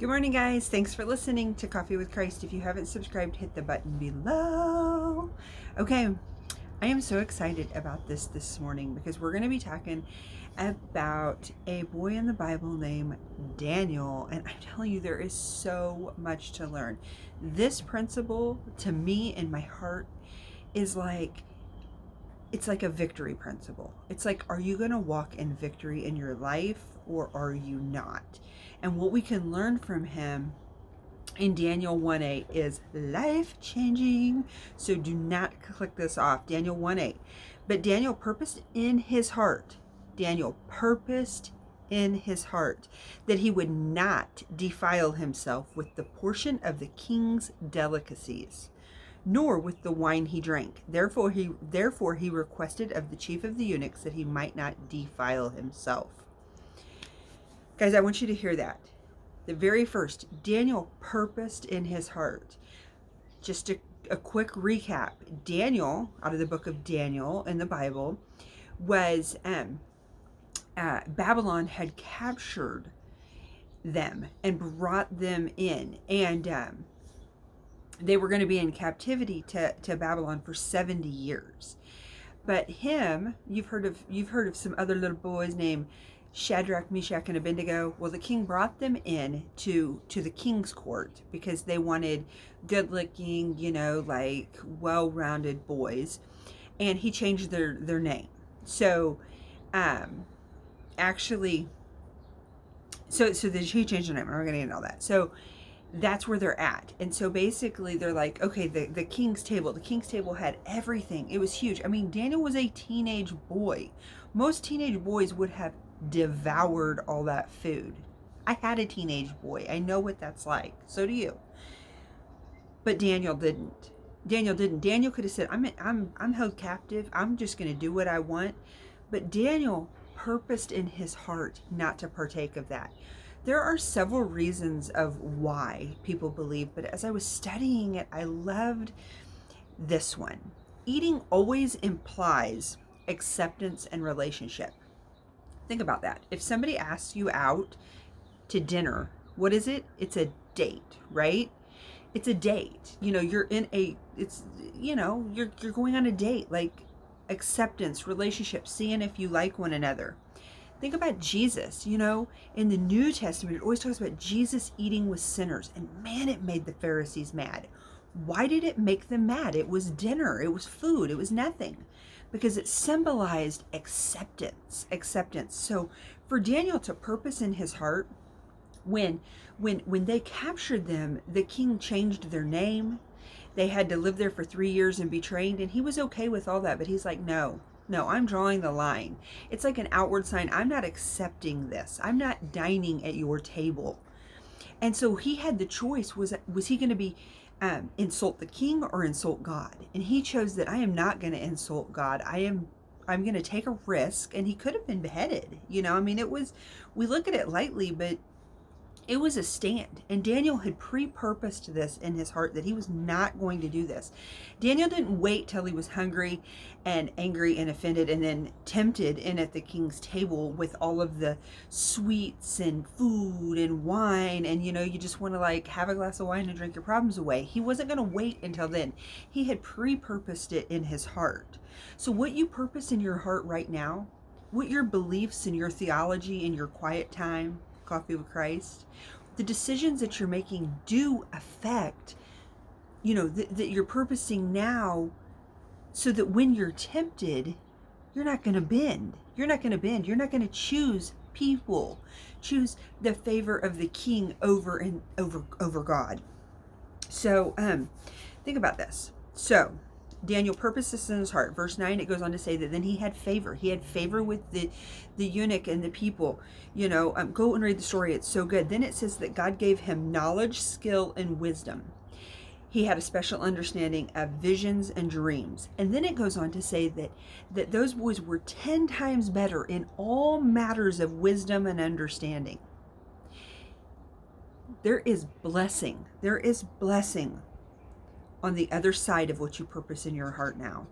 Good morning, guys. Thanks for listening to Coffee with Christ. If you haven't subscribed, hit the button below. Okay, I am so excited about this morning because we're going to be talking about a boy in the Bible named Daniel. And I'm telling you, there is so much to learn. This principle, to me, in my heart, is like, it's like a victory principle. It's like, are you going to walk in victory in your life or are you not? And what we can learn from him in Daniel 1:8 is life-changing. So do not click this off. Daniel 1:8. But Daniel purposed in his heart that he would not defile himself with the portion of the king's delicacies, nor with the wine he drank. Therefore he requested of the chief of the eunuchs that he might not defile himself. Guys, I want you to hear that. The very first, Daniel purposed in his heart. Just a quick recap. Daniel, out of the book of Daniel in the Bible, was Babylon had captured them and brought them in, and they were going to be in captivity to Babylon for 70 years. But him, you've heard of some other little boys named Shadrach, Meshach, and Abednego. Well, the king brought them in to the king's court because they wanted good-looking, like well-rounded boys, and he changed their name. So, he changed their name. I'm not going to get into all that. So that's where they're at. And so basically they're like, okay, the king's table had everything. It was huge. I mean, Daniel was a teenage boy. Most teenage boys would have devoured all that food. I had a teenage boy. I know what that's like. So do you. But Daniel didn't. Daniel could have said, I'm held captive. I'm just going to do what I want. But Daniel purposed in his heart not to partake of that. There are several reasons of why people believe, but as I was studying it, I loved this one. Eating always implies acceptance and relationship. Think about that. If somebody asks you out to dinner, what is it? It's a date, right? It's a date. You're going on a date, like acceptance, relationship, seeing if you like one another. Think about Jesus, in the New Testament, it always talks about Jesus eating with sinners. And man, it made the Pharisees mad. Why did it make them mad? It was dinner. It was food. It was nothing. Because it symbolized acceptance. So for Daniel to purpose in his heart, when they captured them, the king changed their name. They had to live there for 3 years and be trained. And he was okay with all that. But he's like, no, I'm drawing the line. It's like an outward sign. I'm not accepting this. I'm not dining at your table. And so he had the choice. Was he going to be insult the king or insult God? And he chose that I am not going to insult God. I'm going to take a risk. And he could have been beheaded. We look at it lightly, but it was a stand. And Daniel had pre-purposed this in his heart that he was not going to do this. Daniel didn't wait till he was hungry and angry and offended and then tempted in at the king's table with all of the sweets and food and wine. And, you just want to have a glass of wine and drink your problems away. He wasn't going to wait until then. He had pre-purposed it in his heart. So what you purpose in your heart right now, what your beliefs and your theology in your quiet time, Coffee with Christ, the decisions that you're making do affect, that you're purposing now, so that when you're tempted, you're not going to bend. You're not going to choose people, choose the favor of the king over God. So think about this. So Daniel purposed this in his heart. Verse 9, it goes on to say that then he had favor. He had favor with the eunuch and the people. Go and read the story. It's so good. Then it says that God gave him knowledge, skill, and wisdom. He had a special understanding of visions and dreams. And then it goes on to say that those boys were 10 times better in all matters of wisdom and understanding. There is blessing. On the other side of what you purpose in your heart now.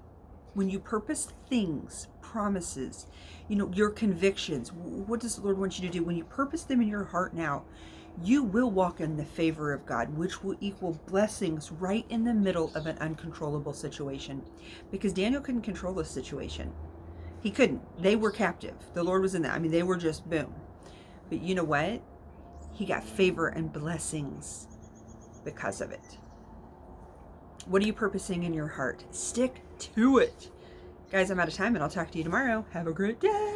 When you purpose things, promises, your convictions, what does the Lord want you to do? When you purpose them in your heart now, you will walk in the favor of God, which will equal blessings right in the middle of an uncontrollable situation. Because Daniel couldn't control the situation. He couldn't. They were captive. The Lord was in that. I mean, they were just boom. But you know what? He got favor and blessings because of it. What are you purposing in your heart? Stick to it. Guys, I'm out of time and I'll talk to you tomorrow. Have a great day.